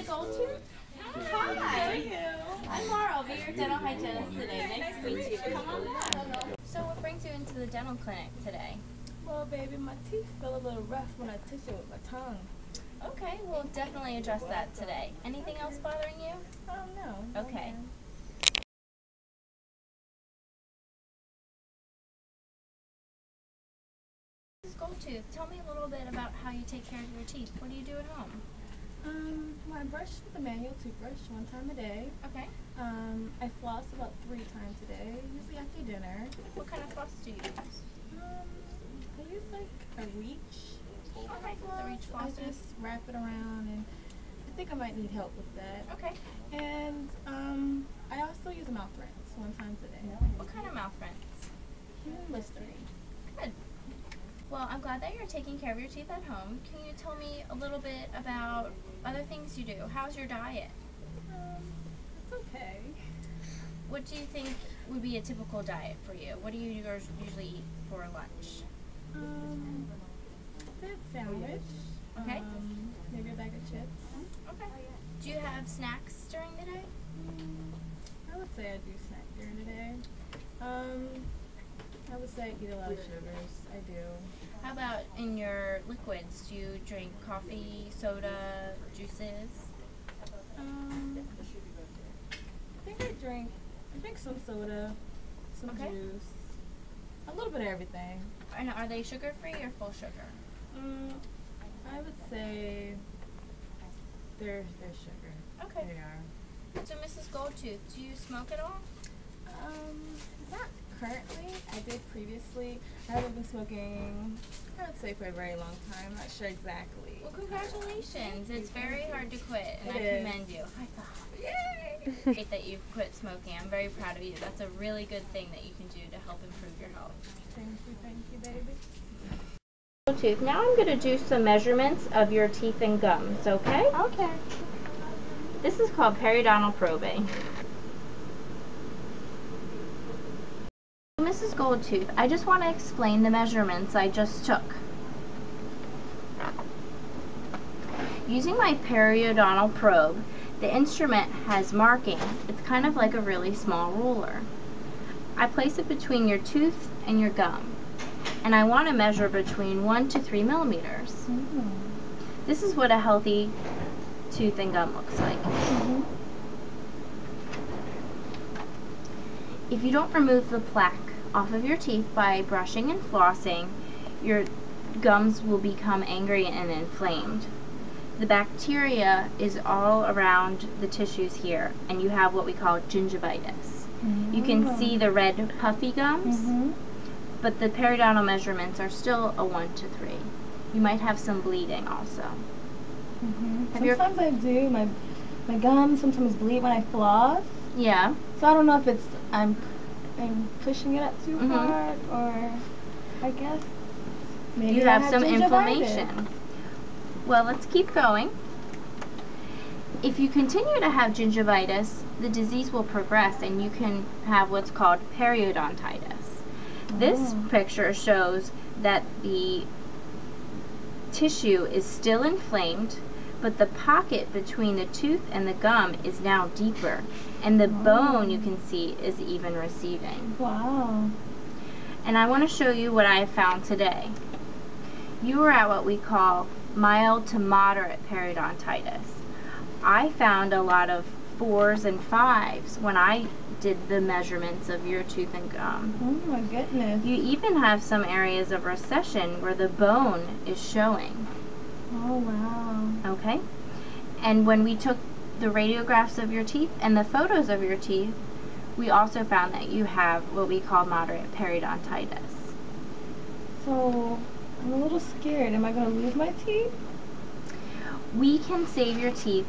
Goldtooth? Hi. I'm Laura. I'll be your dental hygienist today. Nice to meet you. Come on back. So what brings you into the dental clinic today? Well, baby, my teeth feel a little rough when I touch it with my tongue. Okay, we'll definitely address that today. Anything else bothering you? No. Okay. Mrs. Goldtooth, tell me a little bit about how you take care of your teeth. What do you do at home? Well, I brush with a manual toothbrush 1 time a day. Okay. I floss about 3 times a day, usually after dinner. What kind of floss do you use? I use like a reach. Okay, the reach I flosser. just wrap it around, and I think I might need help with that. Okay. And I also use a mouth rinse 1 time a day. What kind of mouth rinse? Listerine. Good. Well, I'm glad that you're taking care of your teeth at home. Can you tell me a little bit about other things you do? How's your diet? It's okay. What do you think would be a typical diet for you? What do you usually eat for lunch? That sandwich. Okay. Maybe a bag of chips. Okay. Do you have snacks during the day? I would say I do snack during the day. I would say I eat a lot of sugars. I do. How about in your liquids? Do you drink coffee, soda, juices? I think I drink some soda, some juice, a little bit of everything. And are they sugar-free or full sugar? I would say they're sugar. Okay. They are. So, Mrs. Goldtooth, do you smoke at all? Not currently. I did previously. I haven't been smoking, I would say, for a very long time. I'm not sure exactly. Well, congratulations. It's very hard to quit, and I commend you. High five. Yay! Great that you've quit smoking. I'm very proud of you. That's a really good thing that you can do to help improve your health. Thank you, baby. Tooth. Now I'm going to do some measurements of your teeth and gums, okay? Okay. This is called periodontal probing. Mrs. Goldtooth, I just want to explain the measurements I just took. Using my periodontal probe, the instrument has marking. It's kind of like a really small ruler. I place it between your tooth and your gum, and I want to measure between 1 to 3 millimeters. This is what a healthy tooth and gum looks like. If you don't remove the plaque off of your teeth by brushing and flossing, your gums will become angry and inflamed. The bacteria is all around the tissues here, and you have what we call gingivitis. You can see the red puffy gums, but the periodontal measurements are still a 1 to 3. You might have some bleeding also. Sometimes I do. My gums sometimes bleed when I floss. Yeah. So I don't know if it's I'm pushing it up too hard, or I guess maybe you have some inflammation. Well, let's keep going. If you continue to have gingivitis, the disease will progress and you can have what's called periodontitis. This picture shows that the tissue is still inflamed, but the pocket between the tooth and the gum is now deeper, and the bone, you can see, is even receding. Wow. And I want to show you what I found today. You were at what we call mild to moderate periodontitis. I found a lot of 4s and 5s when I did the measurements of your tooth and gum. Oh my goodness. You even have some areas of recession where the bone is showing. Oh wow. Okay? And when we took the radiographs of your teeth and the photos of your teeth, we also found that you have what we call moderate periodontitis. So I'm a little scared. Am I going to lose my teeth? We can save your teeth.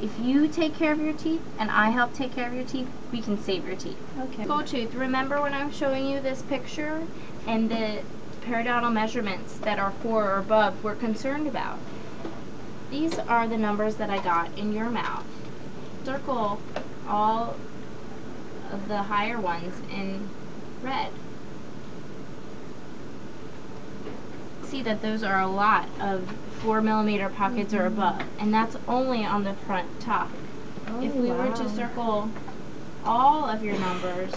If you take care of your teeth and I help take care of your teeth, we can save your teeth. Okay. Goldtooth, remember when I was showing you this picture and the periodontal measurements that are 4 or above we're concerned about? These are the numbers that I got in your mouth. Circle all of the higher ones in red. see that those are a lot of 4mm pockets or above, and that's only on the front top. If we were to circle all of your numbers,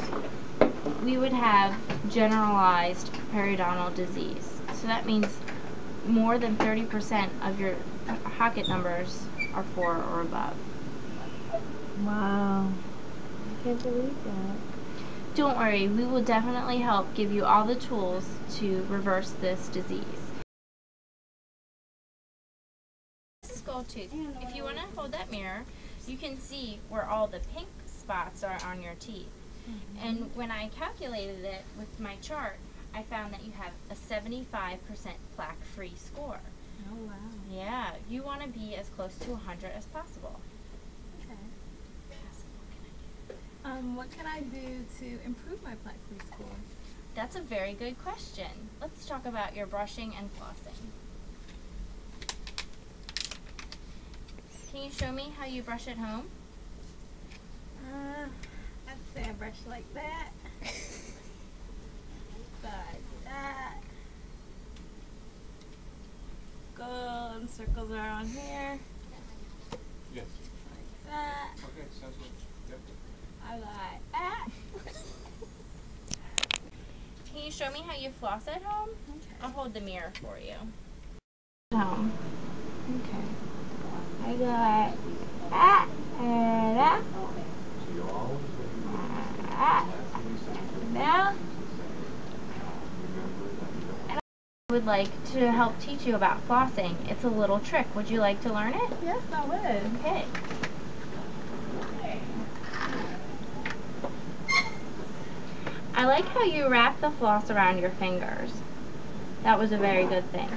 we would have generalized periodontal disease. So that means more than 30% of your pocket numbers are 4 or above. Wow. I can't believe that. Don't worry, we will definitely help give you all the tools to reverse this disease. Mrs. Goldtooth, if you want to hold that mirror, you can see where all the pink spots are on your teeth. And when I calculated it with my chart, I found that you have a 75% plaque-free score. Oh, wow. Yeah, you want to be as close to 100 as possible. Okay. What can I do to improve my plaque-free score? That's a very good question. Let's talk about your brushing and flossing. Can you show me how you brush at home? I'd say I brush like that. Like that. Golden circles are on here. Yes. Like that. Okay, sounds good. Yep. I like that. Can you show me how you floss at home? Okay. I'll hold the mirror for you. Home. Okay. I got that and that. Now, and I would like to help teach you about flossing. It's a little trick. Would you like to learn it? Yes, I would. Okay. I like how you wrap the floss around your fingers. That was a very good thing.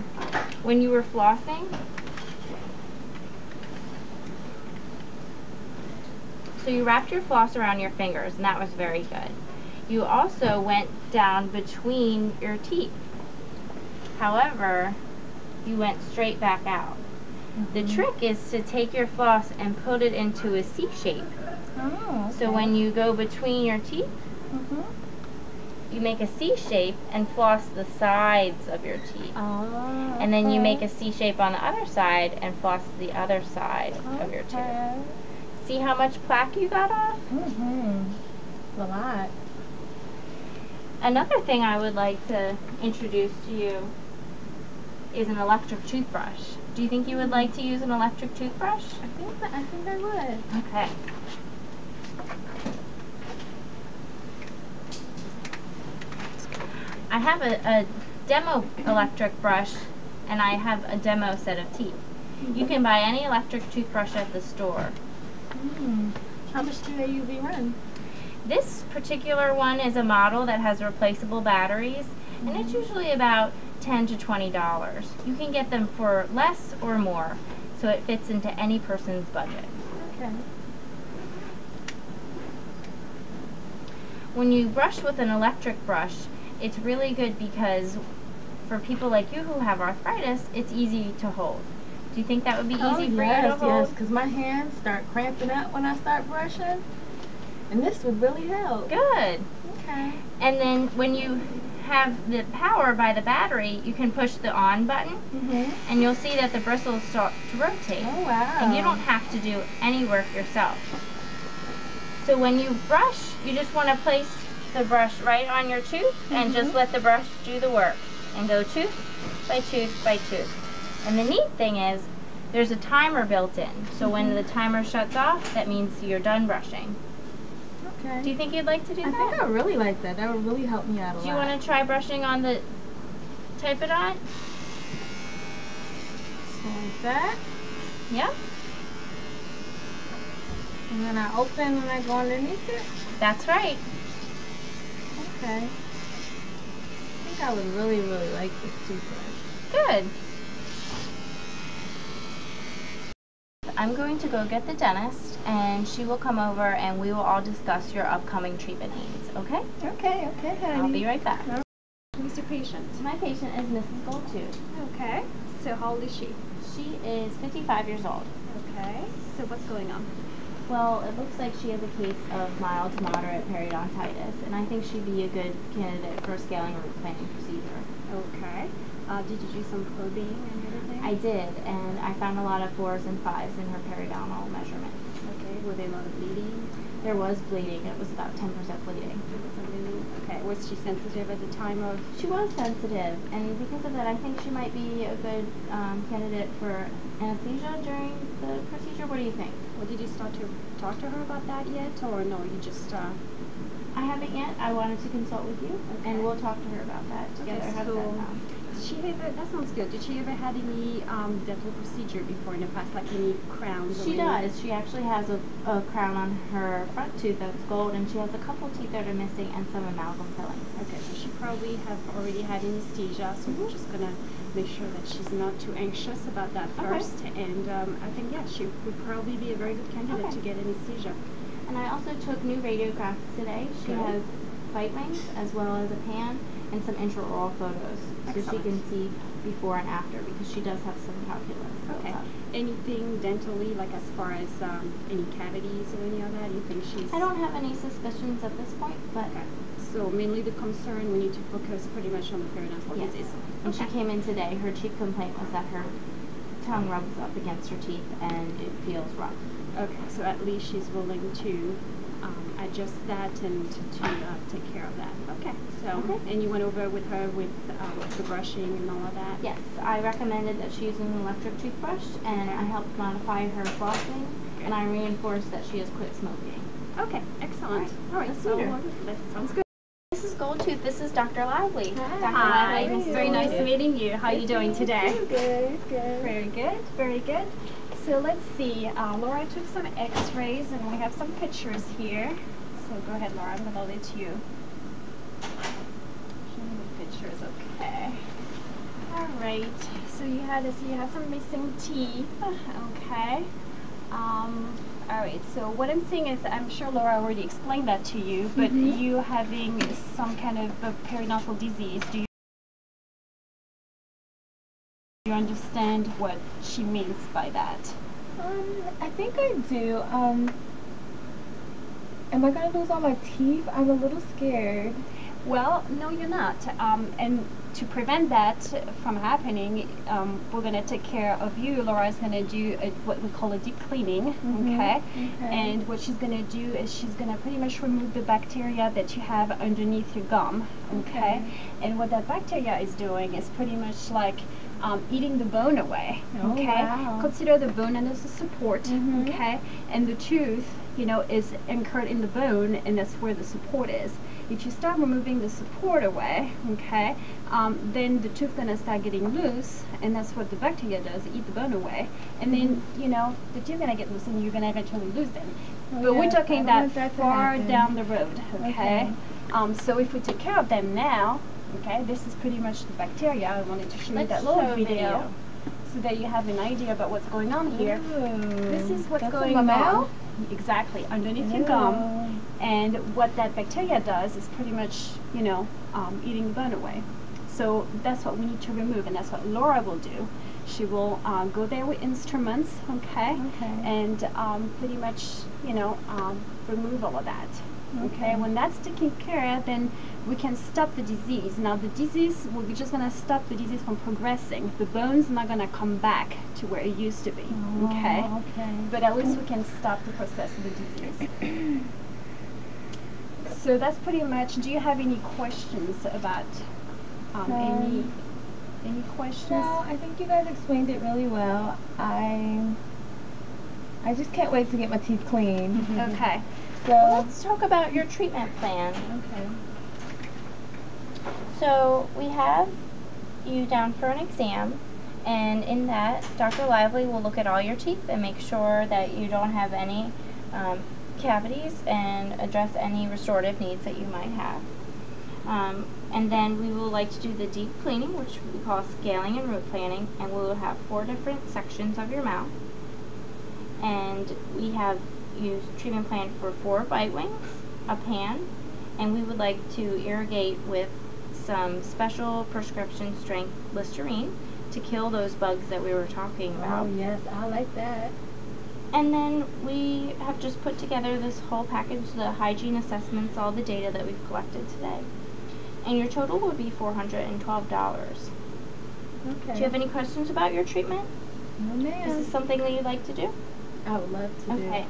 When you were flossing, so you wrapped your floss around your fingers, and that was very good. You also went down between your teeth. However, you went straight back out. The trick is to take your floss and put it into a C shape. Oh, okay. So when you go between your teeth, you make a C shape and floss the sides of your teeth. Oh, And then you make a C shape on the other side and floss the other side of your tooth. Okay. See how much plaque you got off? A lot. Another thing I would like to introduce to you is an electric toothbrush. Do you think you would like to use an electric toothbrush? I think I would. Okay. I have a demo electric brush, and I have a demo set of teeth. You can buy any electric toothbrush at the store. How much do they usually run? This particular one is a model that has replaceable batteries, and it's usually about $10 to $20. You can get them for less or more, so it fits into any person's budget. Okay. When you brush with an electric brush, it's really good because for people like you who have arthritis, it's easy to hold. Do you think that would be easy for you to hold? Yes, because my hands start cramping up when I start brushing, and this would really help. Good. Okay. And then when you have the power by the battery, you can push the on button, and you'll see that the bristles start to rotate. Oh, wow. And you don't have to do any work yourself. So when you brush, you just want to place the brush right on your tooth and just let the brush do the work and go tooth by tooth by tooth. And the neat thing is there's a timer built in, so when the timer shuts off, that means you're done brushing. Okay. Do you think you'd like to do that? I think I would really like that. That would really help me out a lot. Do you want to try brushing on the Typodont? So like that. Yep. And then I open and I go underneath it? That's right. Okay. I think I would really, really like this toothbrush. Good. I'm going to go get the dentist, and she will come over and we will all discuss your upcoming treatment needs, okay? Okay, honey. I'll be right back. Who's your patient? My patient is Mrs. Goldtooth. Okay. So how old is she? She is 55 years old. Okay. So what's going on? Well, it looks like she has a case of mild to moderate periodontitis, and I think she'd be a good candidate for a scaling root planning procedure. Okay. Did you do some probing and everything? I did, and I found a lot of 4s and 5s in her periodontal measurement. Okay, were there a lot of bleeding? There was bleeding. It was about 10% bleeding. Okay, was she sensitive at the time of? She was sensitive, and because of that, I think she might be a good candidate for anesthesia during the procedure. What do you think? Well, did you start to talk to her about that yet, or no, you just, I haven't yet. I wanted to consult with you, Okay. and we'll talk to her about that together. Okay, How does that sound? She ever, that sounds good. Did she ever had any dental procedure before in the past, like any crowns? She or any? does. She actually has a crown on her front tooth that's gold, and she has a couple teeth that are missing and some amalgam filling. Okay, so she probably have already had anesthesia, so we're just gonna make sure that she's not too anxious about that Okay. first. And I think, yeah, she would probably be a very good candidate Okay. to get anesthesia. And I also took new radiographs today. She Good. has bite wings as well as a pan and some intraoral photos, so she Excellent. can see before and after, because she does have some calculus. built Okay. up. Anything dentally, like as far as any cavities or any of that? You think she's? I don't have any suspicions at this point, but Okay. So mainly the concern, we need to focus pretty much on the periodontal yes. disease. When she Okay. came in today, her chief complaint was that her tongue rubs up against her teeth and it feels rough. Okay, so at least she's willing to adjust that and to take care of that. Okay, so, Okay. and you went over with her with the brushing and all of that? Yes, I recommended that she use an electric toothbrush, and I helped modify her flossing, and I reinforced that she has quit smoking. Okay, excellent. All right, Let's so meet her. that sounds good. Mrs. Goldtooth, this is Dr. Lively. Dr. Hi, Lively, it's Mrs. very nice Goldtooth. meeting you. How are you doing today? Good, good. Very good, very good. So let's see, Laura took some x-rays and we have some pictures here. So go ahead, Laura, I'm gonna let you show me the pictures, okay. All right, so you had some missing teeth, okay. All right, so what I'm seeing is, I'm sure Laura already explained that to you, but you having some kind of a periodontal disease, do you understand what she means by that? I think I do. Am I gonna lose all my teeth? I'm a little scared. Well, no, you're not. And to prevent that from happening, we're going to take care of you. Laura's going to do what we call a deep cleaning, okay? And what she's going to do is she's going to pretty much remove the bacteria that you have underneath your gum, okay? And what that bacteria is doing is pretty much like eating the bone away, okay? Wow. Consider the bone as a support, okay? And the tooth, you know, is anchored in the bone, and that's where the support is. If you start removing the support away, okay, then the tooth gonna start getting loose, and that's what the bacteria does, eat the bone away, and then, you know, the tooth gonna get loose and you're gonna eventually lose them. But we're talking that far down the road, okay? So if we take care of them now, okay, this is pretty much the bacteria. I wanted to show you that little video so that you have an idea about what's going on here. This is what's going on. Exactly, underneath your gum. And what that bacteria does is pretty much, you know, eating the bone away. So that's what we need to remove, and that's what Laura will do. She will go there with instruments, okay? And pretty much, you know, remove all of that. Okay, when that's taken care of, then we can stop the disease. Now the disease, we're just going to stop the disease from progressing. The bone's not going to come back to where it used to be, okay? But at least we can stop the process of the disease. So that's pretty much, do you have any questions about any questions? No, I think you guys explained it really well. I just can't wait to get my teeth cleaned. Okay. So Well, let's talk about your treatment plan. okay. So we have you down for an exam, and in that, Dr. Lively will look at all your teeth and make sure that you don't have any cavities and address any restorative needs that you might have. And then we will like to do the deep cleaning, which we call scaling and root planing, and we will have 4 different sections of your mouth. And we have used treatment plan for 4 bite wings, a pan, and we would like to irrigate with some special prescription strength Listerine to kill those bugs that we were talking about. Oh yes, I like that. And then we have just put together this whole package, the hygiene assessments, all the data that we've collected today. And your total would be $412. Okay. Do you have any questions about your treatment? No, ma'am. Is this something that you'd like to do? I would love to Okay.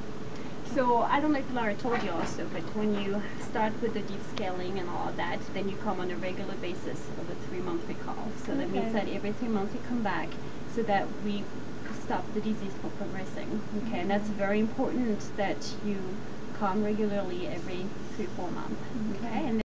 So I don't know if Laura told you also, but when you start with the deep scaling and all of that, then you come on a regular basis of a 3-month recall. So that means that every 3 months you come back so that we stop the disease from progressing. Okay, and that's very important that you come regularly every 3-4 months. Okay, and